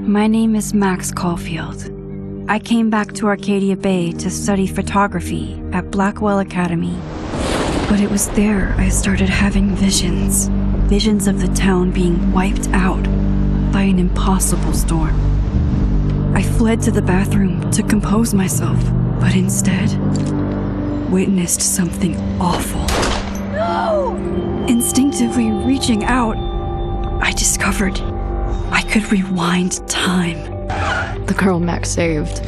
My name is Max Caulfield. I came back to Arcadia Bay to study photography at Blackwell Academy. But it was there I started having visions. Visions of the town being wiped out by an impossible storm. I fled to the bathroom to compose myself, but instead witnessed something awful. No! Instinctively reaching out, I discovered I could rewind time. The girl Max saved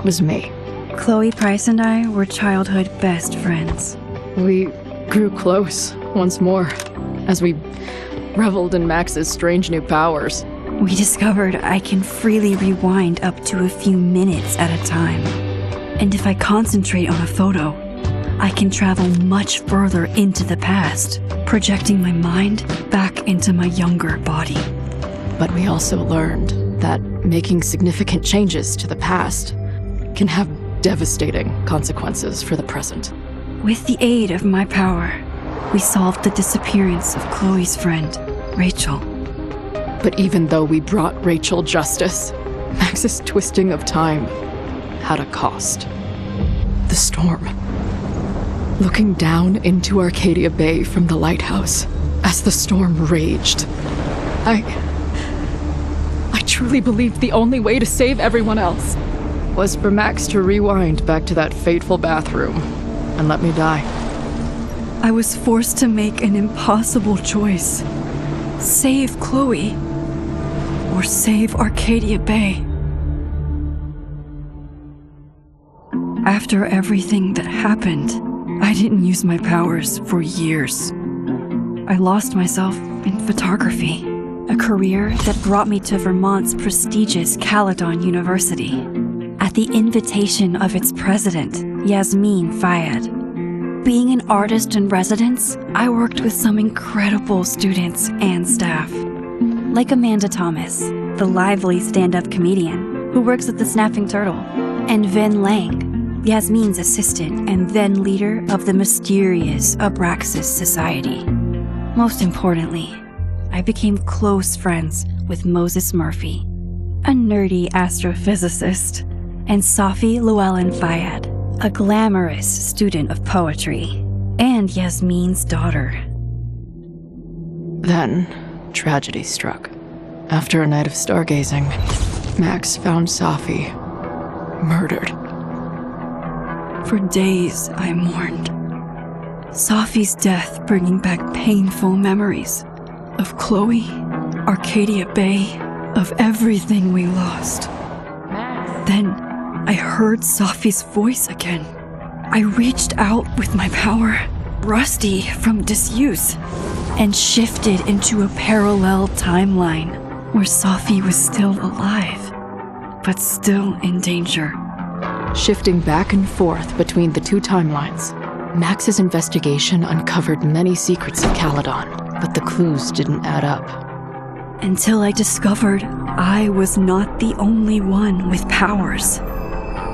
was me. Chloe Price and I were childhood best friends. We grew close once more as we reveled in Max's strange new powers. We discovered I can freely rewind up to a few minutes at a time. And if I concentrate on a photo, I can travel much further into the past, projecting my mind back into my younger body. But we also learned that making significant changes to the past can have devastating consequences for the present. With the aid of my power, we solved the disappearance of Chloe's friend, Rachel. But even though we brought Rachel justice, Max's twisting of time had a cost. The storm. Looking down into Arcadia Bay from the lighthouse as the storm raged, I truly believed the only way to save everyone else was for Max to rewind back to that fateful bathroom and let me die. I was forced to make an impossible choice. Save Chloe, or save Arcadia Bay. After everything that happened, I didn't use my powers for years. I lost myself in photography, a career that brought me to Vermont's prestigious Caledon University, at the invitation of its president, Yasmin Fayed. Being an artist in residence, I worked with some incredible students and staff, like Amanda Thomas, the lively stand-up comedian who works at the Snapping Turtle, and Vin Lang, Yasmin's assistant and then leader of the mysterious Abraxas Society. Most importantly, I became close friends with Moses Murphy, a nerdy astrophysicist, and Safi Llewellyn Fayed, a glamorous student of poetry, and Yasmin's daughter. Then, tragedy struck. After a night of stargazing, Max found Safi murdered. For days, I mourned. Safi's death bringing back painful memories of Chloe, Arcadia Bay, of everything we lost. Then, I heard Safi's voice again. I reached out with my power, rusty from disuse, and shifted into a parallel timeline where Safi was still alive, but still in danger. Shifting back and forth between the two timelines, Max's investigation uncovered many secrets of Caledon, but the clues didn't add up. Until I discovered I was not the only one with powers.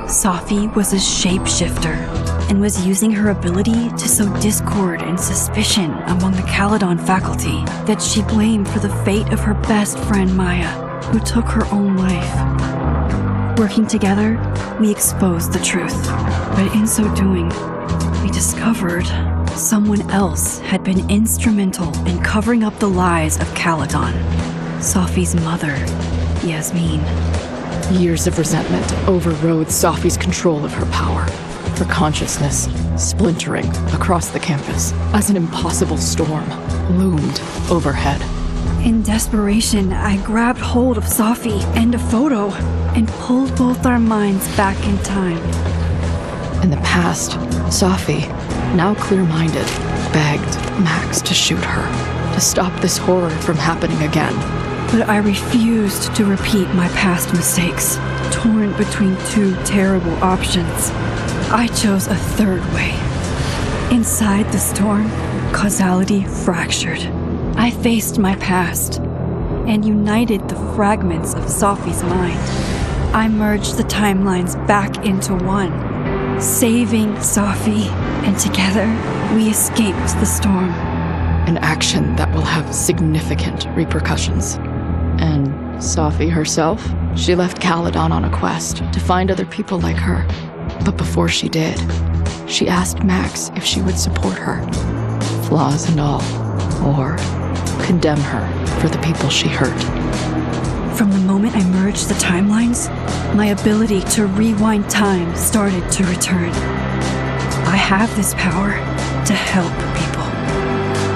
Safi was a shapeshifter and was using her ability to sow discord and suspicion among the Caledon faculty that she blamed for the fate of her best friend Maya, who took her own life. Working together, we exposed the truth, but in so doing, we discovered someone else had been instrumental in covering up the lies of Caledon. Safi's mother, Yasmin. Years of resentment overrode Safi's control of her power, her consciousness splintering across the campus as an impossible storm loomed overhead. In desperation, I grabbed hold of Safi and a photo and pulled both our minds back in time. In the past, Safi, now clear-minded, begged Max to shoot her, to stop this horror from happening again. But I refused to repeat my past mistakes, torn between two terrible options. I chose a third way. Inside the storm, causality fractured. I faced my past and united the fragments of Safi's mind. I merged the timelines back into one, saving Safi, and together we escaped the storm. An action that will have significant repercussions. And Safi herself? She left Caledon on a quest to find other people like her. But before she did, she asked Max if she would support her, flaws and all, or condemn her for the people she hurt. From the moment I merged the timelines, my ability to rewind time started to return. I have this power to help people.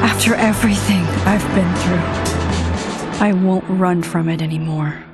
After everything I've been through, I won't run from it anymore.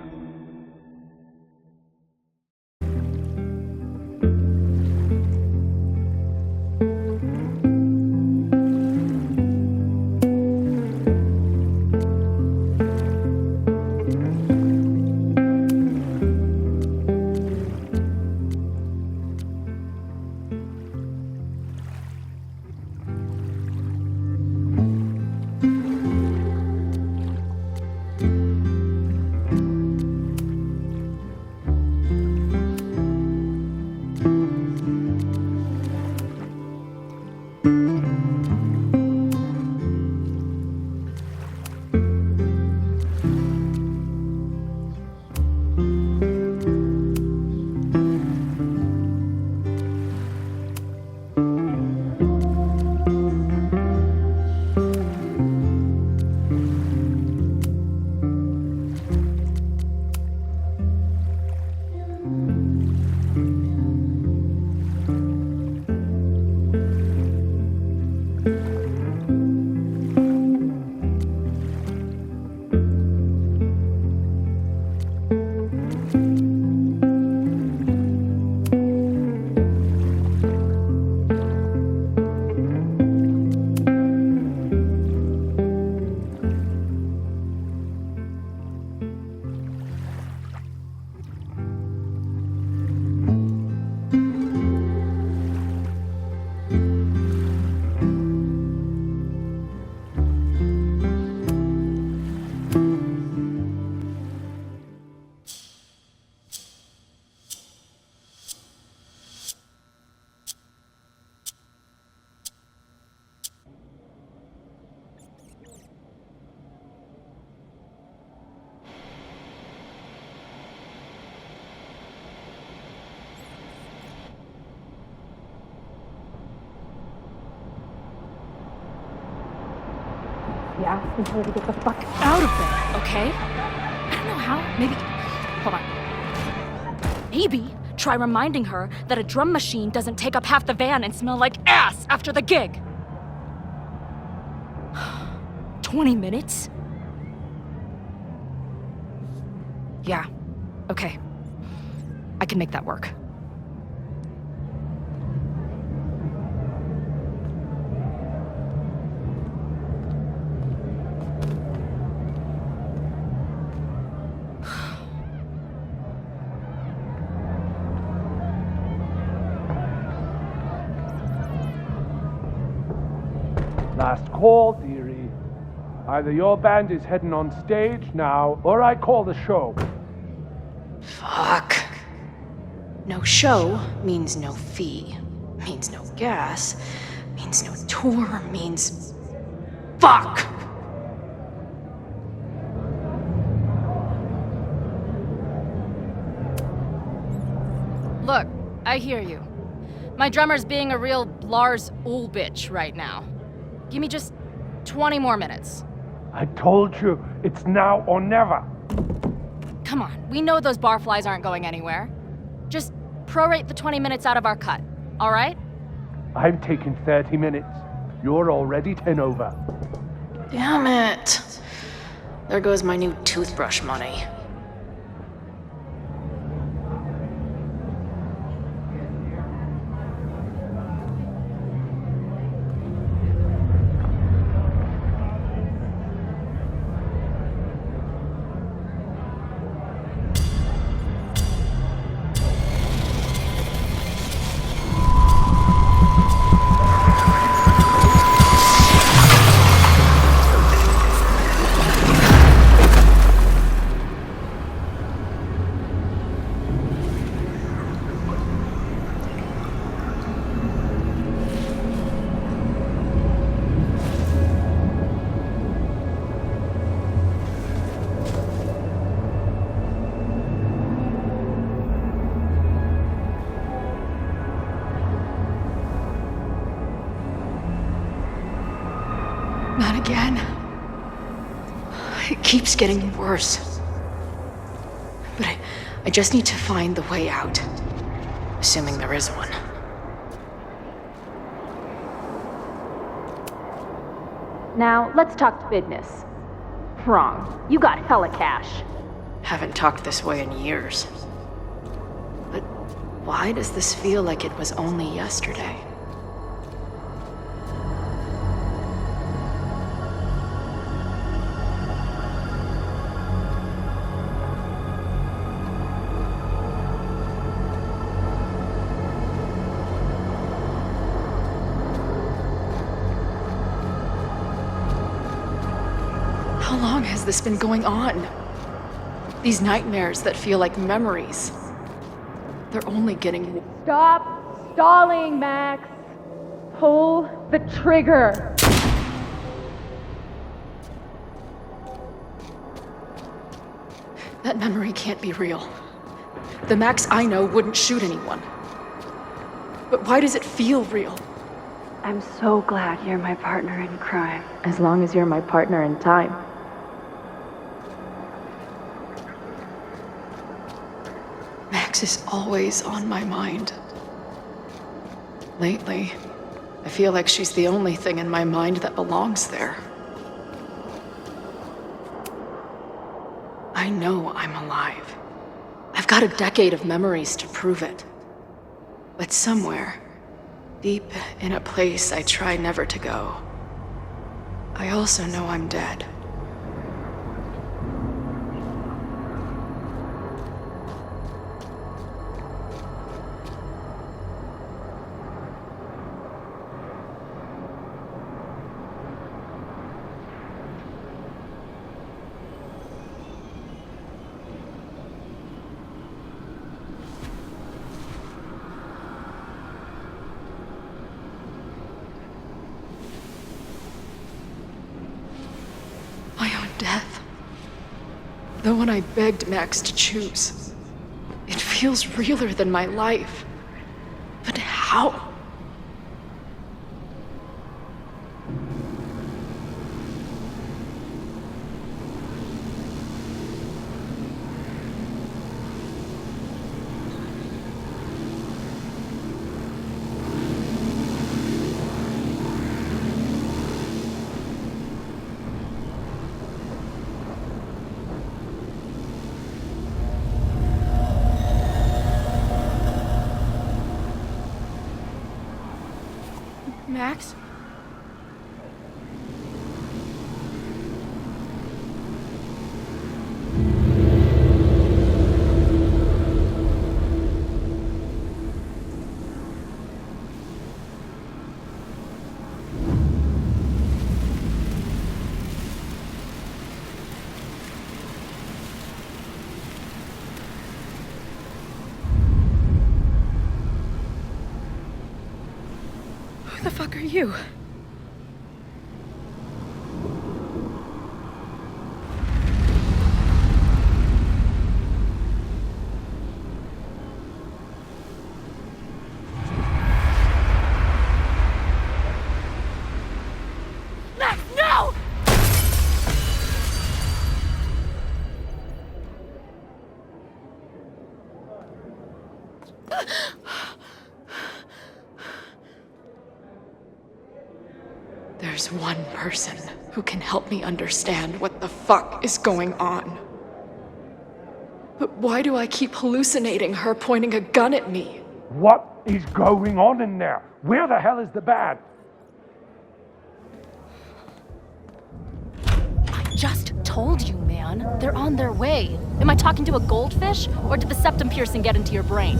Asking her to get the fuck out of there, okay? I don't know how. Maybe. Hold on. Maybe try reminding her that a drum machine doesn't take up half the van and smell like ass after the gig. 20 minutes? Yeah. Okay. I can make that work. Last call, dearie. Either your band is heading on stage now, or I call the show. Fuck. No show means no fee. Means no gas. Means no tour. Means... Fuck! Look, I hear you. My drummer's being a real Lars Ulrich bitch right now. Give me just 20 more minutes. I told you, it's now or never. Come on, we know those barflies aren't going anywhere. Just prorate the 20 minutes out of our cut, all right? I'm taking 30 minutes. You're already 10 over. Damn it. There goes my new toothbrush money. Not again. It keeps getting worse. But I just need to find the way out. Assuming there is one. Now, let's talk business. Wrong. You got hella cash. Haven't talked this way in years. But why does this feel like it was only yesterday? How long has this been going on? These nightmares that feel like memories. They're only getting... Stop stalling, Max. Pull the trigger. That memory can't be real. The Max I know wouldn't shoot anyone. But why does it feel real? I'm so glad you're my partner in crime. As long as you're my partner in time. Max is always on my mind. Lately, I feel like she's the only thing in my mind that belongs there. I know I'm alive. I've got a decade of memories to prove it. But somewhere, deep in a place I try never to go, I also know I'm dead. Death. The one I begged Max to choose. It feels realer than my life. But how? Max? the fuck are you? Max, no! There's one person who can help me understand what the fuck is going on. But why do I keep hallucinating her pointing a gun at me? What is going on in there? Where the hell is the band? I just told you, man. They're on their way. Am I talking to a goldfish, or did the septum piercing get into your brain?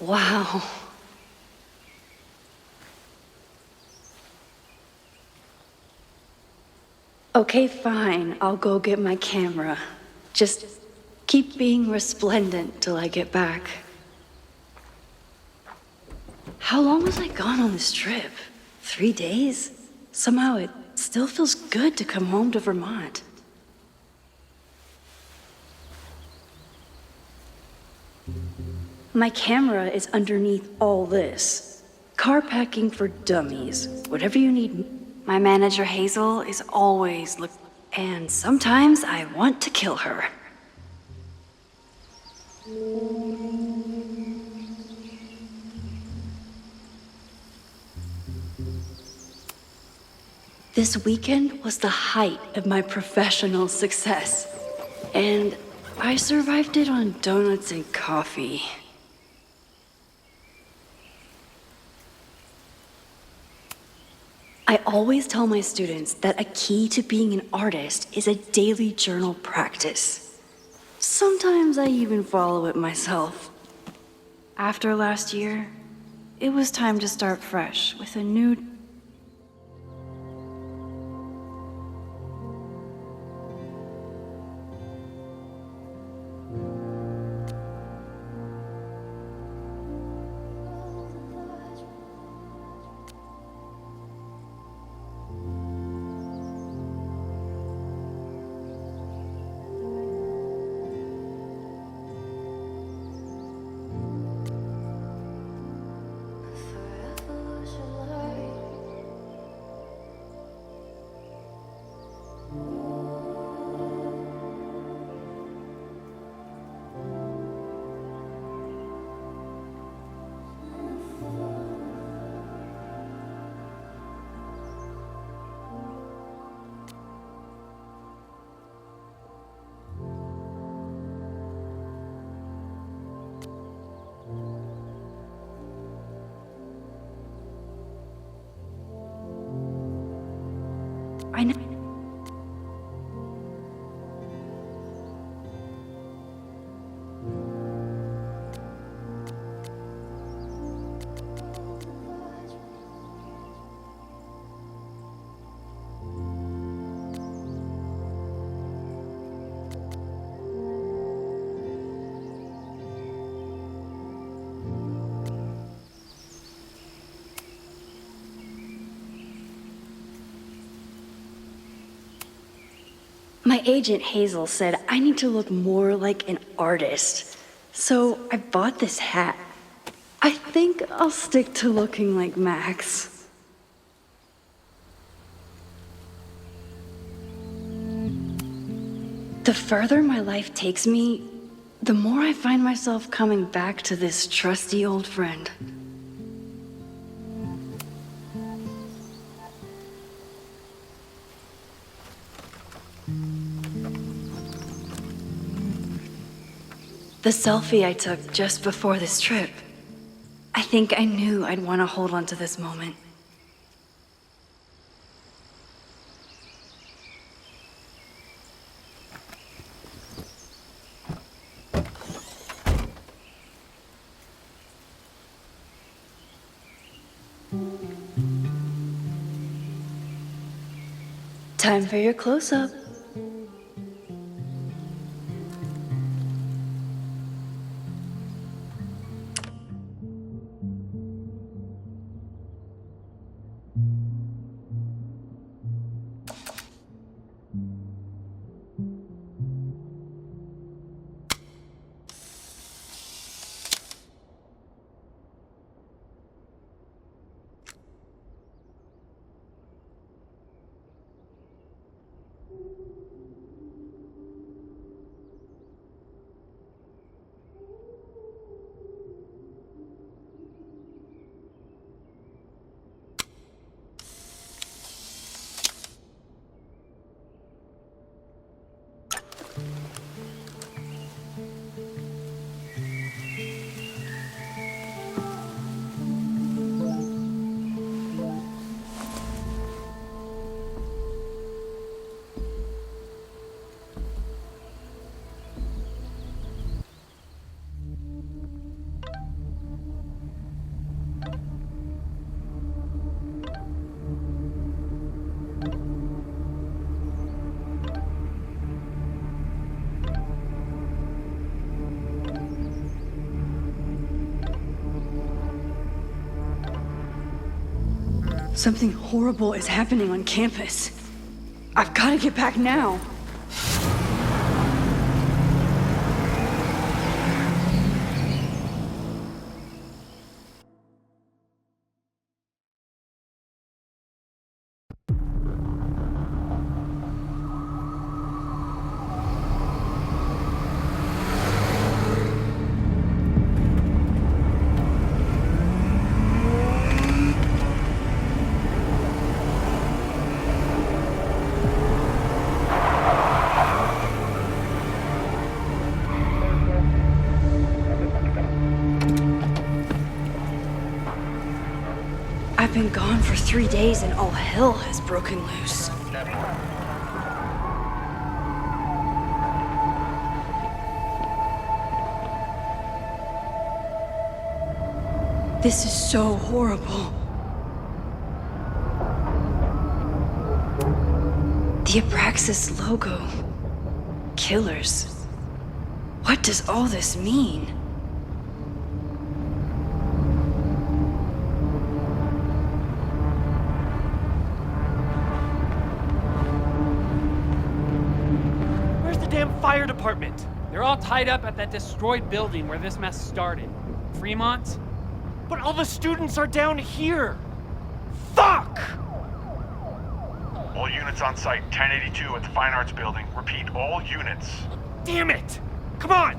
Wow. Okay, fine. I'll go get my camera. Just keep being resplendent till I get back. How long was I gone on this trip? 3 days? Somehow it still feels good to come home to Vermont. My camera is underneath all this. Car packing for dummies. Whatever you need. My manager Hazel is always and sometimes I want to kill her. This weekend was the height of my professional success. And I survived it on donuts and coffee. I always tell my students that a key to being an artist is a daily journal practice. Sometimes I even follow it myself. After last year, it was time to start fresh with a new... I know. My agent Hazel said I need to look more like an artist. So I bought this hat. I think I'll stick to looking like Max. The further my life takes me, the more I find myself coming back to this trusty old friend. The selfie I took just before this trip. I think I knew I'd want to hold on to this moment. Time for your close-up. Something horrible is happening on campus. I've got to get back now. I've been gone for 3 days and all hell has broken loose. This is so horrible. The Abraxas logo. Killers. What does all this mean? Fire department. They're all tied up at that destroyed building where this mess started. Fremont? But all the students are down here. Fuck! All units on site, 1082 at the Fine Arts Building. Repeat, all units. Damn it! Come on!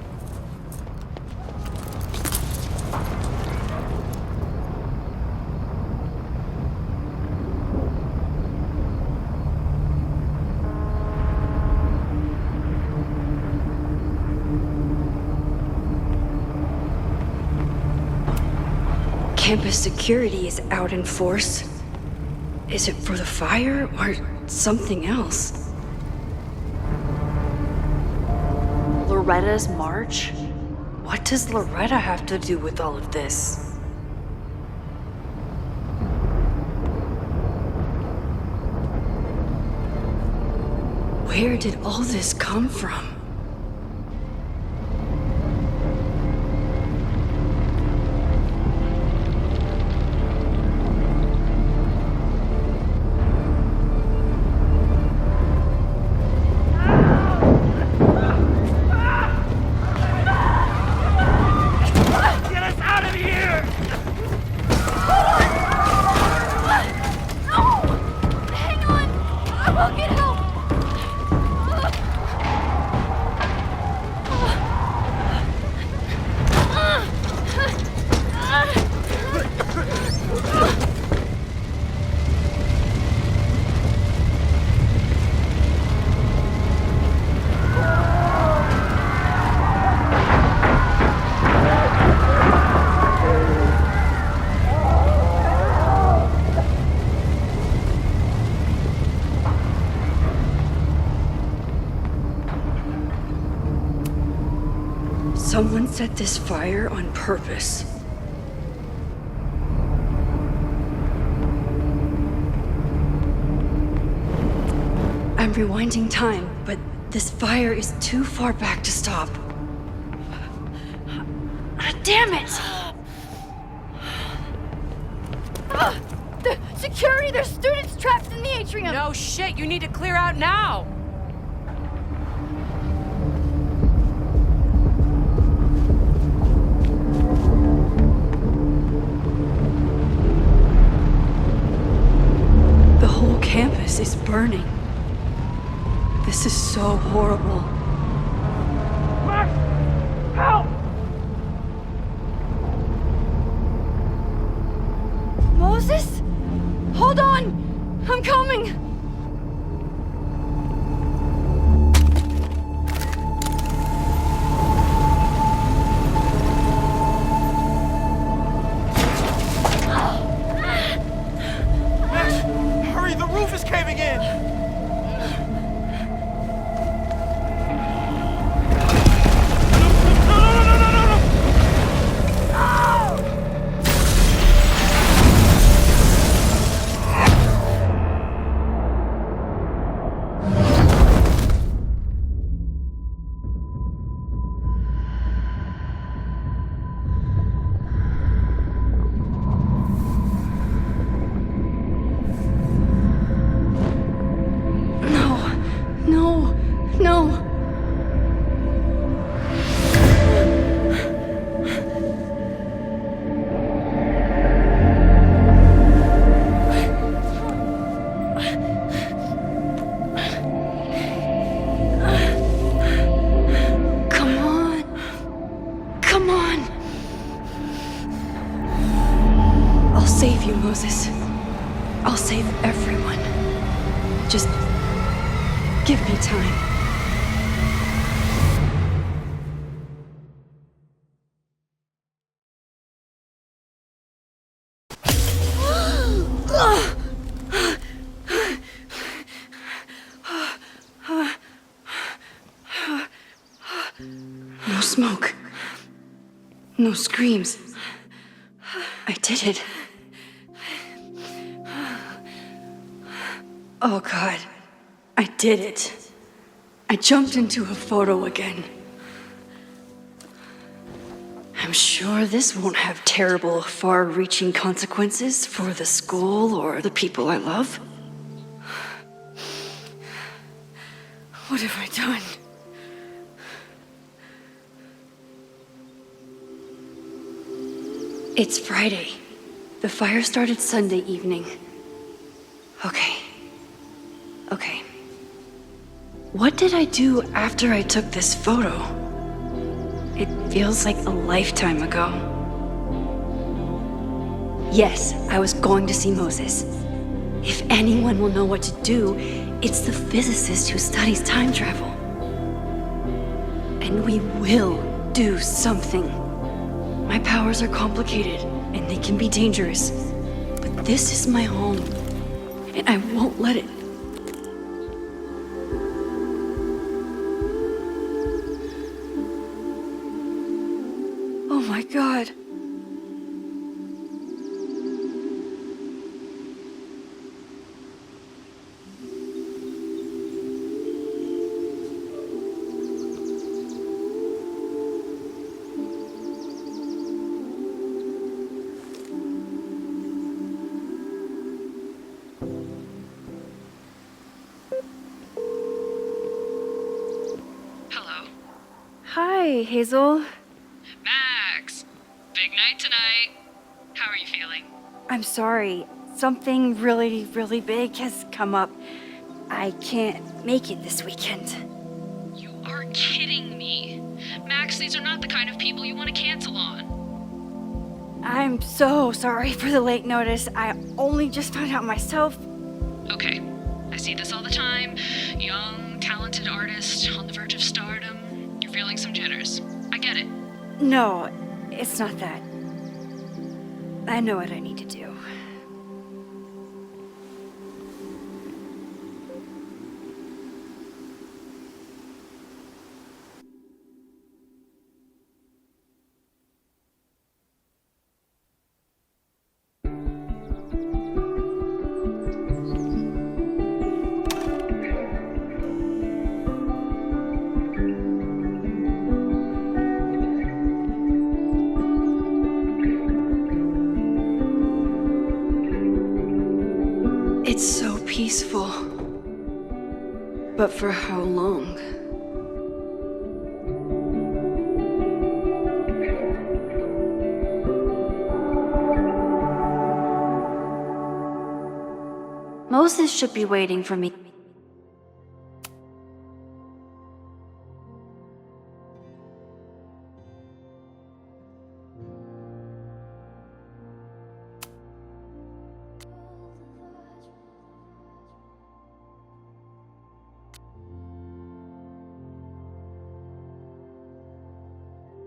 Campus security is out in force. Is it for the fire or something else? Loretta's march? What does Loretta have to do with all of this? Where did all this come from? Someone set this fire on purpose. I'm rewinding time, but this fire is too far back to stop. Damn it! The security! There's students trapped in the atrium! No shit, you need to clear out now! The whole campus is burning. This is so horrible. Max! Help! Moses? Hold on! I'm coming! Max, hurry, the roof is caving in! No. Come on. I'll save you, Moses. I'll save everyone. Just give me time. No smoke. No screams. I did it. Oh God. I did it. I jumped into a photo again. I'm sure this won't have terrible, far-reaching consequences for the school or the people I love. What have I done? It's Friday. The fire started Sunday evening. Okay. What did I do after I took this photo? It feels like a lifetime ago. Yes, I was going to see Moses. If anyone will know what to do, it's the physicist who studies time travel. And we will do something. My powers are complicated, and they can be dangerous. But this is my home, and I won't let it. Oh my God. Hello? Hi, Hazel. Max! Big night tonight. How are you feeling? I'm sorry. Something really, really big has come up. I can't make it this weekend. You are kidding me. Max, these are not the kind of people you want to cancel on. I'm so sorry for the late notice. I only just found out myself. Okay, I see this all the time. Young, talented artist on the verge of stardom. You're feeling some jitters. I get it. No, it's not that. I know what I need to do. It's so peaceful. But for how long? Moses should be waiting for me.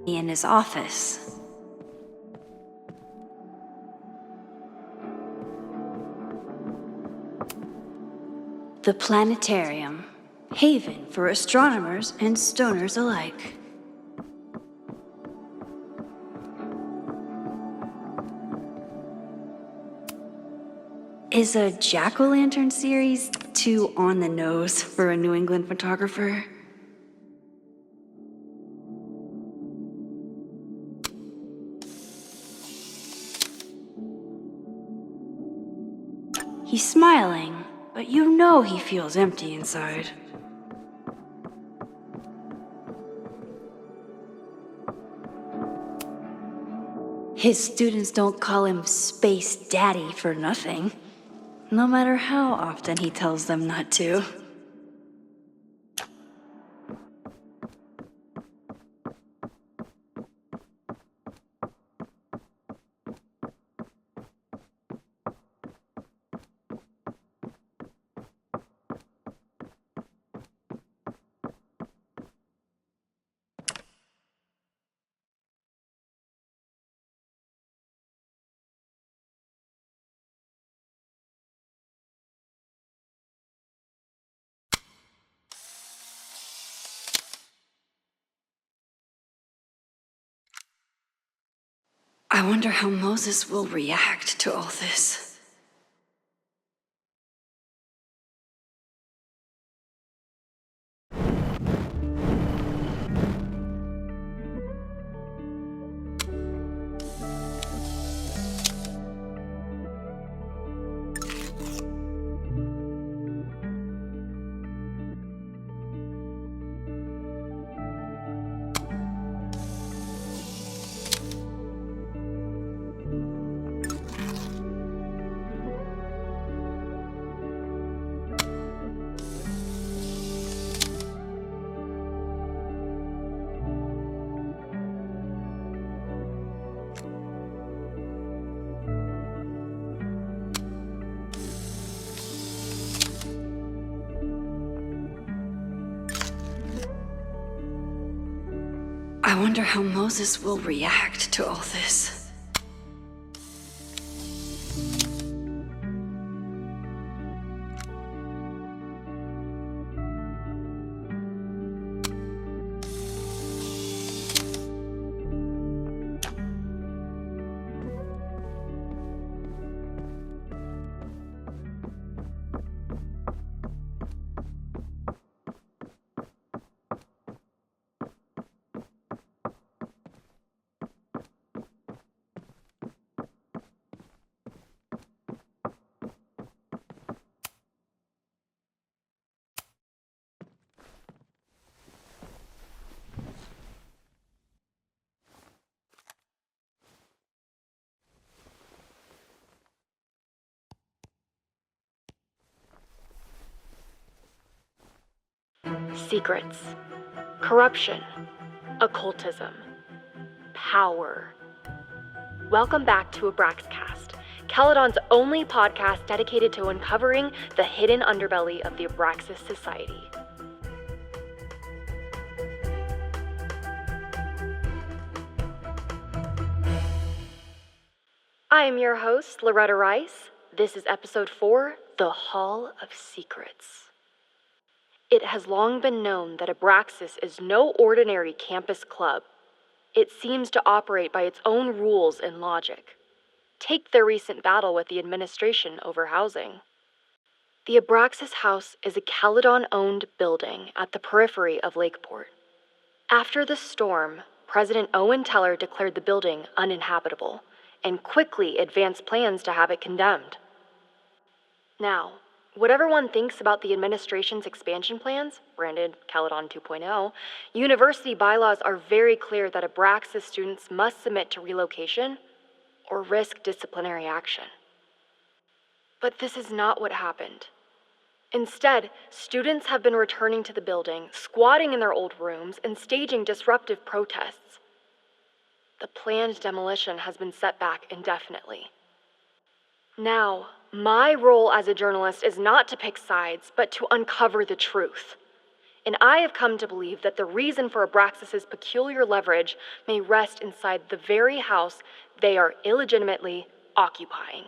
In his office. The planetarium, haven for astronomers and stoners alike. Is a jack-o'-lantern series too on the nose for a New England photographer? He's smiling, but you know he feels empty inside. His students don't call him Space Daddy for nothing, no matter how often he tells them not to. I wonder how Moses will react to all this. I wonder how Moses will react to all this. Secrets, corruption, occultism, power. Welcome back to Abraxcast, Caledon's only podcast dedicated to uncovering the hidden underbelly of the Abraxas Society. I am your host, Loretta Rice. This is episode 4, The Hall of Secrets. It has long been known that Abraxas is no ordinary campus club. It seems to operate by its own rules and logic. Take their recent battle with the administration over housing. The Abraxas House is a Caledon-owned building at the periphery of Lakeport. After the storm, President Owen Teller declared the building uninhabitable and quickly advanced plans to have it condemned. Now, whatever one thinks about the administration's expansion plans, branded Caledon 2.0, university bylaws are very clear that Abraxas students must submit to relocation or risk disciplinary action. But this is not what happened. Instead, students have been returning to the building, squatting in their old rooms, and staging disruptive protests. The planned demolition has been set back indefinitely. Now, my role as a journalist is not to pick sides, but to uncover the truth. And I have come to believe that the reason for Abraxas' peculiar leverage may rest inside the very house they are illegitimately occupying.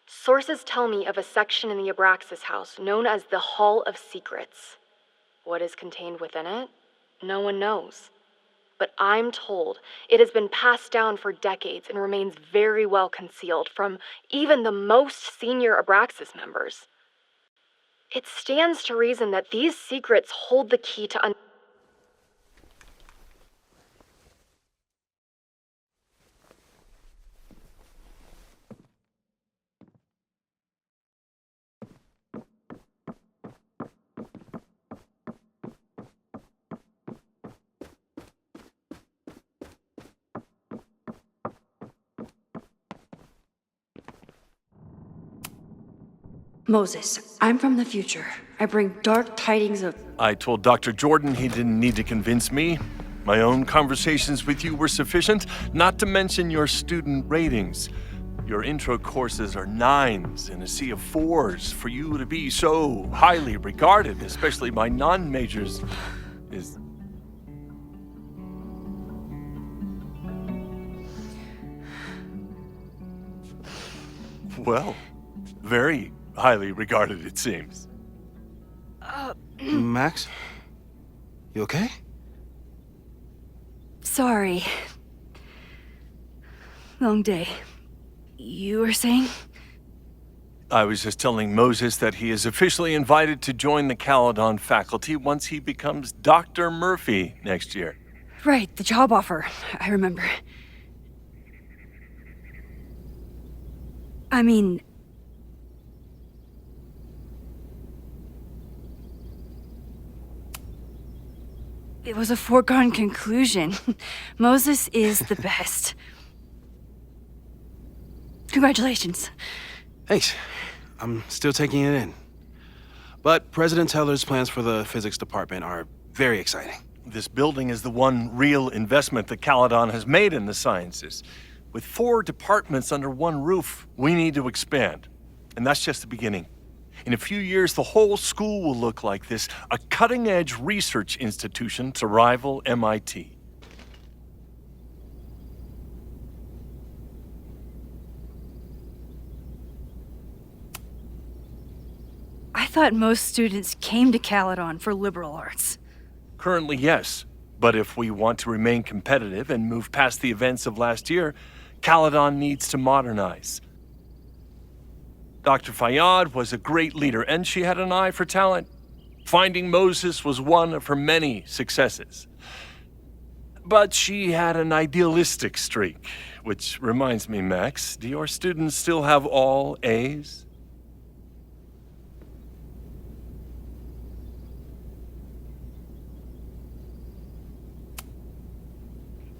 Sources tell me of a section in the Abraxas house known as the Hall of Secrets. What is contained within it? No one knows. But I'm told it has been passed down for decades and remains very well concealed from even the most senior Abraxas members. It stands to reason that these secrets hold the key to Moses, I'm from the future. I bring dark tidings of... I told Dr. Jordan he didn't need to convince me. My own conversations with you were sufficient, not to mention your student ratings. Your intro courses are 9s in a sea of 4s. For you to be so highly regarded, especially by non-majors, is... well, very highly regarded, it seems. Max? You okay? Sorry. Long day. You were saying? I was just telling Moses that he is officially invited to join the Caledon faculty once he becomes Dr. Murphy next year. Right, the job offer. I remember. I mean... it was a foregone conclusion. Moses is the best. Congratulations. Thanks. I'm still taking it in. But President Teller's plans for the physics department are very exciting. This building is the one real investment that Caledon has made in the sciences. With 4 departments under one roof, we need to expand. And that's just the beginning. In a few years, the whole school will look like this, a cutting-edge research institution to rival MIT. I thought most students came to Caledon for liberal arts. Currently, yes. But if we want to remain competitive and move past the events of last year, Caledon needs to modernize. Dr. Fayyad was a great leader, and she had an eye for talent. Finding Moses was one of her many successes. But she had an idealistic streak, which reminds me, Max, do your students still have all A's?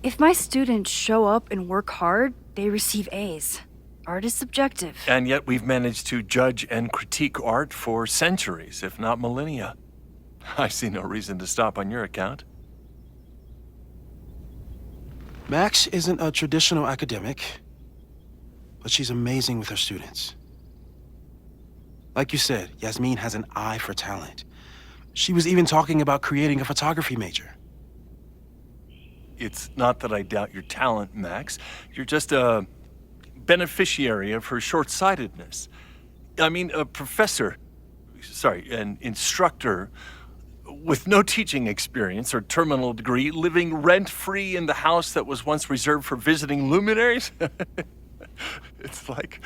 If my students show up and work hard, they receive A's. Art is subjective. And yet we've managed to judge and critique art for centuries, if not millennia. I see no reason to stop on your account. Max isn't a traditional academic, but she's amazing with her students. Like you said, Yasmin has an eye for talent. She was even talking about creating a photography major. It's not that I doubt your talent, Max. You're just a beneficiary of her short-sightedness. I mean, an instructor with no teaching experience or terminal degree, living rent-free in the house that was once reserved for visiting luminaries? It's like,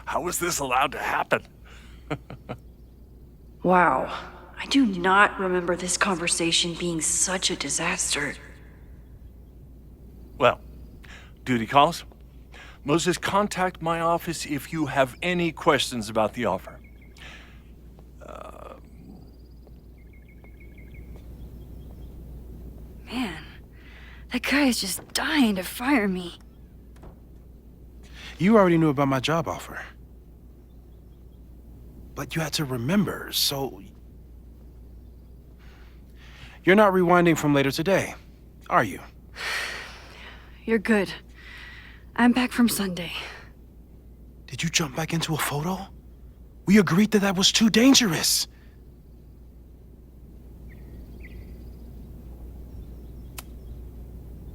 how was this allowed to happen? Wow. I do not remember this conversation being such a disaster. Well, duty calls. Moses, contact my office if you have any questions about the offer. Man, that guy is just dying to fire me. You already knew about my job offer. But you had to remember, so... You're not rewinding from later today, are you? You're good. I'm back from Sunday. Did you jump back into a photo? We agreed that that was too dangerous.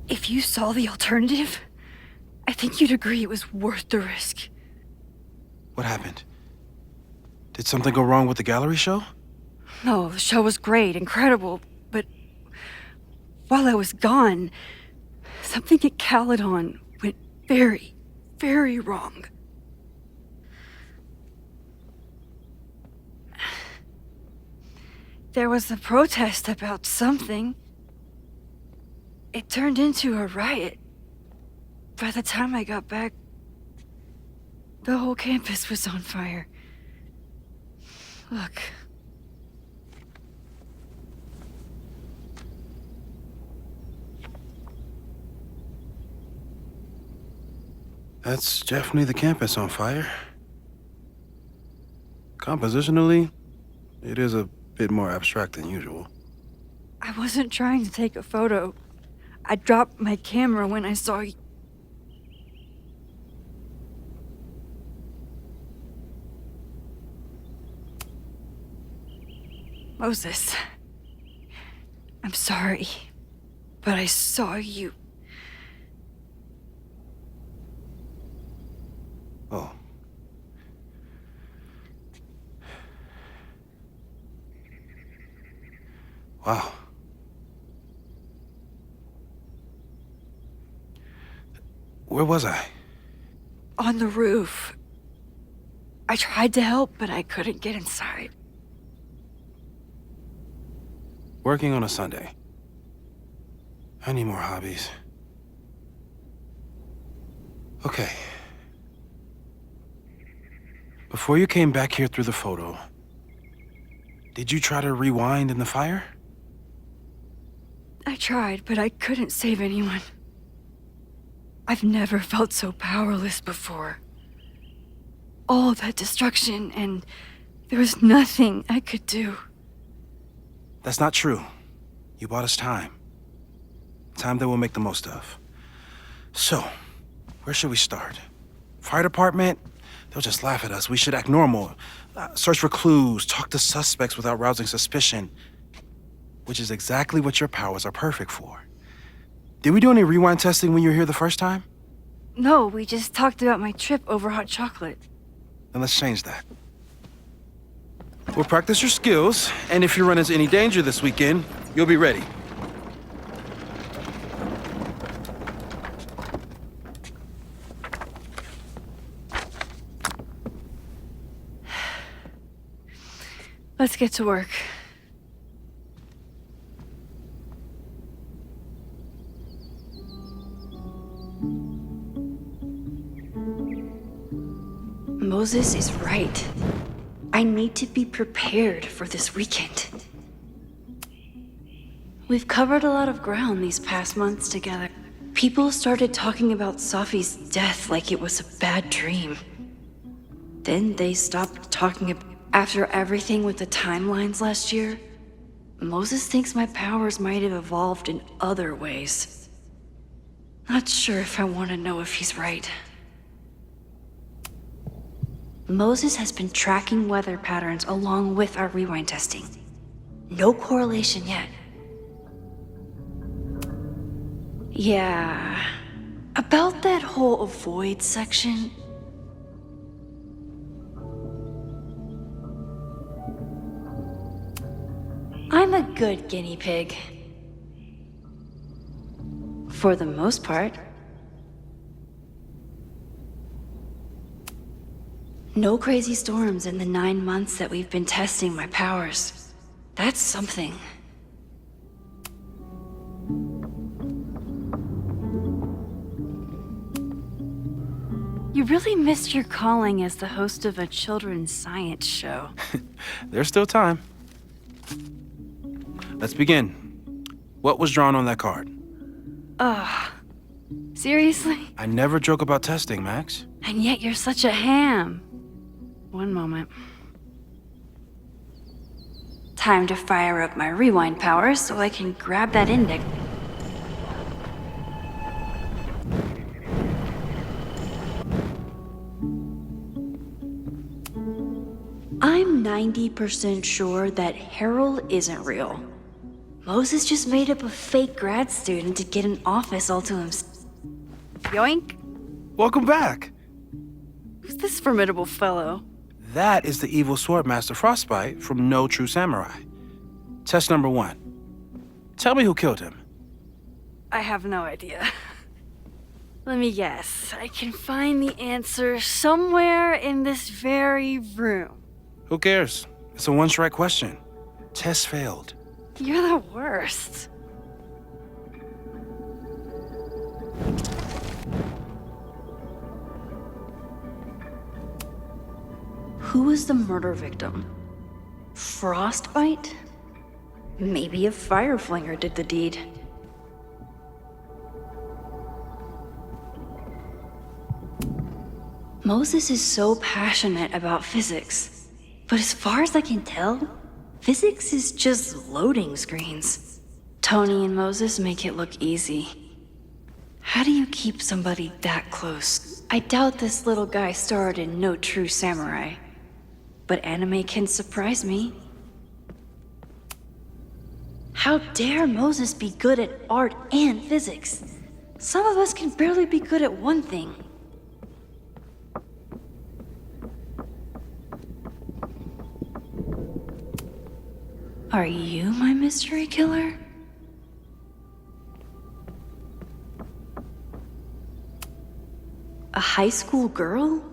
If you saw the alternative, I think you'd agree it was worth the risk. What happened? Did something go wrong with the gallery show? No, the show was great, incredible, but while I was gone, something at Caledon went very, very wrong. There was a protest about something. It turned into a riot. By the time I got back, the whole campus was on fire. Look. That's definitely the campus on fire. Compositionally, it is a bit more abstract than usual. I wasn't trying to take a photo. I dropped my camera when I saw you. Moses, I'm sorry, but I saw you. Oh. Wow. Where was I? On the roof. I tried to help, but I couldn't get inside. Working on a Sunday. I need more hobbies. Okay. Before you came back here through the photo, did you try to rewind in the fire? I tried, but I couldn't save anyone. I've never felt so powerless before. All that destruction, and there was nothing I could do. That's not true. You bought us time. Time that we'll make the most of. So, where should we start? Fire department? They'll just laugh at us. We should act normal. Search for clues, talk to suspects without rousing suspicion. Which is exactly what your powers are perfect for. Did we do any rewind testing when you were here the first time? No, we just talked about my trip over hot chocolate. Then let's change that. We'll practice your skills, and if you run into any danger this weekend, you'll be ready. Let's get to work. Moses is right. I need to be prepared for this weekend. We've covered a lot of ground these past months together. People started talking about Safi's death like it was a bad dream. Then they stopped talking after everything with the timelines last year. Moses thinks my powers might have evolved in other ways. Not sure if I want to know if he's right. Moses has been tracking weather patterns along with our rewind testing. No correlation yet. Yeah, about that whole avoid section. I'm a good guinea pig. For the most part. No crazy storms in the 9 months that we've been testing my powers. That's something. You really missed your calling as the host of a children's science show. There's still time. Let's begin. What was drawn on that card? Ugh. Seriously? I never joke about testing, Max. And yet you're such a ham. One moment. Time to fire up my rewind powers so I can grab that index. I'm 90% sure that Harold isn't real. Moses just made up a fake grad student to get an office all to himself. Yoink! Welcome back. Who's this formidable fellow? That is the evil Swordmaster Frostbite from No True Samurai. Test number 1. Tell me who killed him. I have no idea. Let me guess. I can find the answer somewhere in this very room. Who cares? It's a one-strike question. Test failed. You're the worst. Who was the murder victim? Frostbite? Maybe a fireflinger did the deed. Moses is so passionate about physics, but as far as I can tell, physics is just loading screens. Tony and Moses make it look easy. How do you keep somebody that close? I doubt this little guy starred in No True Samurai, but anime can surprise me. How dare Moses be good at art and physics? Some of us can barely be good at one thing. Are you my mystery killer? A high school girl?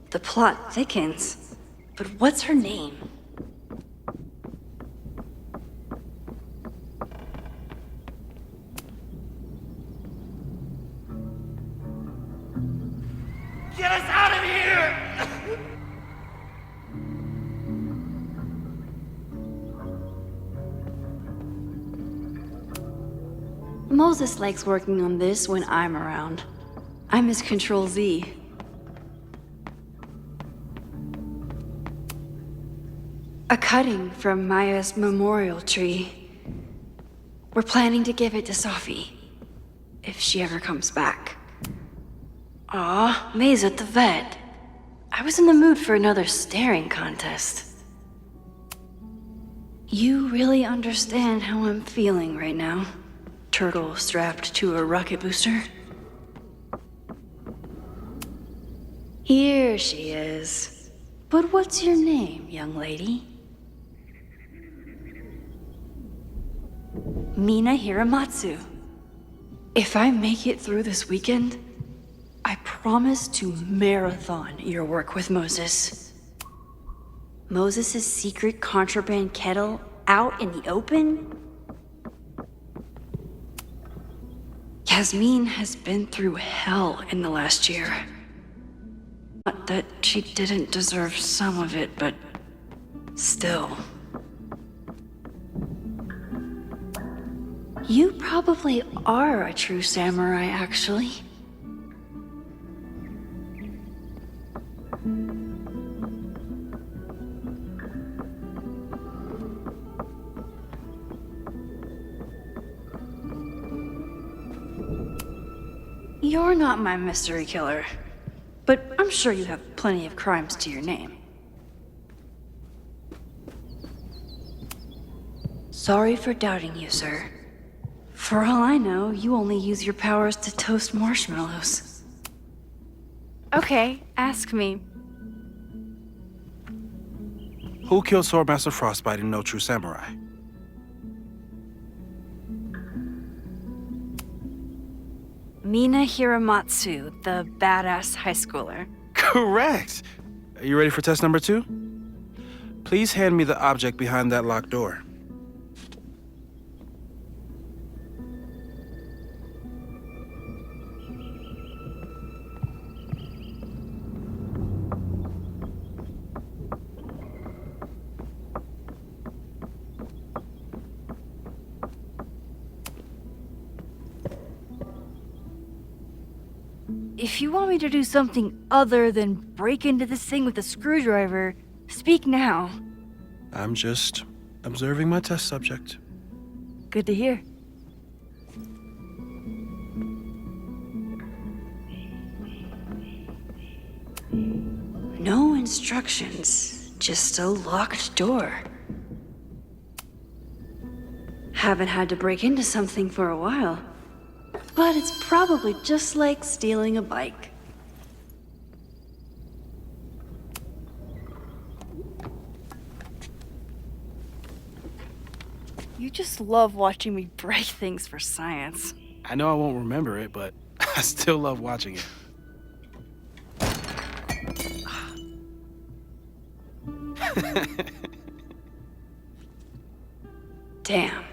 The plot thickens. But what's her name? Get us out of here! Moses likes working on this when I'm around. I'm his Control Z. A cutting from Maya's memorial tree. We're planning to give it to Sophie, if she ever comes back. Aw, May's at the vet. I was in the mood for another staring contest. You really understand how I'm feeling right now, turtle strapped to a rocket booster? Here she is. But what's your name, young lady? Mina Hiramatsu. If I make it through this weekend, I promise to marathon your work with Moses. Moses' secret contraband kettle out in the open? Yasmin has been through hell in the last year. Not that she didn't deserve some of it, but still. You probably are a true samurai, actually. You're not my mystery killer, but I'm sure you have plenty of crimes to your name. Sorry for doubting you, sir. For all I know, you only use your powers to toast marshmallows. Okay, ask me. Who killed Swordmaster Frostbite in No True Samurai? Mina Hiramatsu, the badass high schooler. Correct! Are you ready for test number 2? Please hand me the object behind that locked door. if you want me to do something other than break into this thing with a screwdriver, speak now. I'm just observing my test subject. Good to hear. No instructions, just a locked door. Haven't had to break into something for a while. But it's probably just like stealing a bike. You just love watching me break things for science. I know I won't remember it, but I still love watching it. Damn.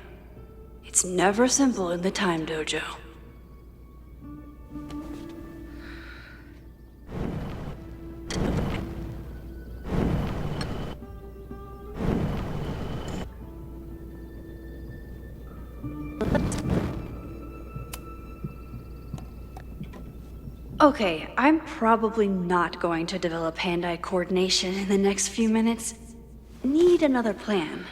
It's never simple in the Time Dojo. Okay, I'm probably not going to develop hand-eye coordination in the next few minutes. Need another plan.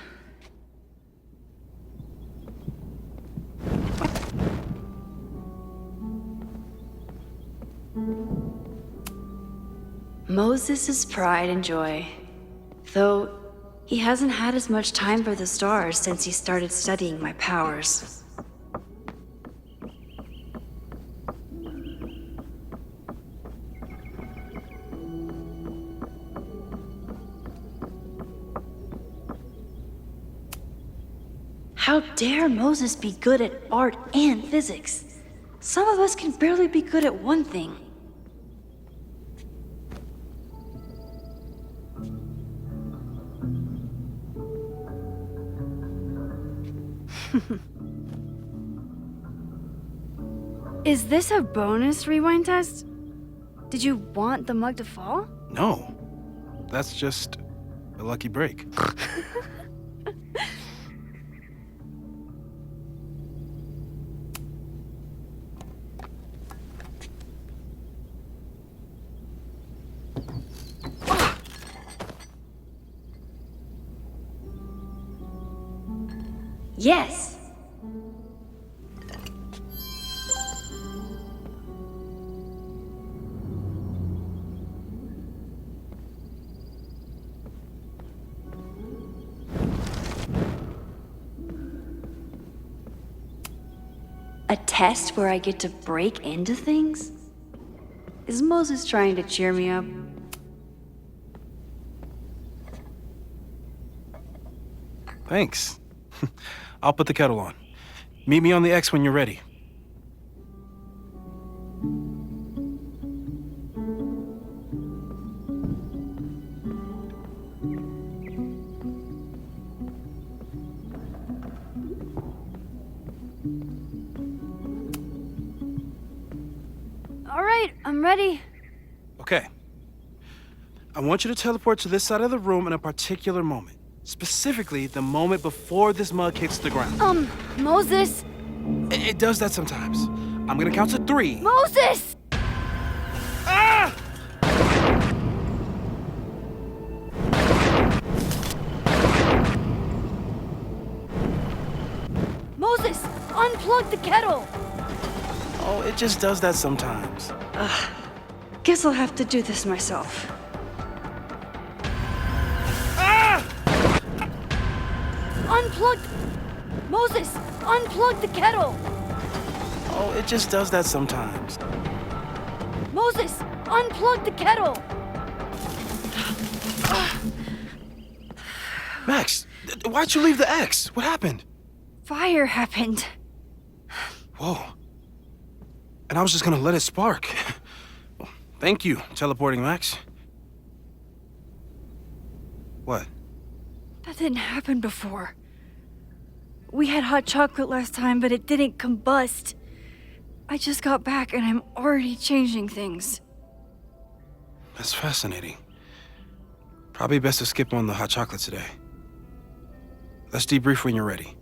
Moses is pride and joy, though he hasn't had as much time for the stars since he started studying my powers. How dare Moses be good at art and physics? Some of us can barely be good at one thing. Is this a bonus rewind test? Did you want the mug to fall? No. That's just a lucky break. Yes. A test where I get to break into things? Is Moses trying to cheer me up? Thanks. I'll put the kettle on. Meet me on the X when you're ready. All right, I'm ready. Okay. I want you to teleport to this side of the room in a particular moment. Specifically, the moment before this mug hits the ground. Moses! It does that sometimes. I'm gonna count to 3. Moses! Ah! Moses, unplug the kettle! Oh, it just does that sometimes. Guess I'll have to do this myself. Unplug... Moses, unplug the kettle! Oh, it just does that sometimes. Moses, unplug the kettle! Max, why'd you leave the X? What happened? Fire happened. Whoa. And I was just gonna let it spark. Well, thank you, teleporting Max. What? That didn't happen before. We had hot chocolate last time, but it didn't combust. I just got back and I'm already changing things. That's fascinating. Probably best to skip on the hot chocolate today. Let's debrief when you're ready.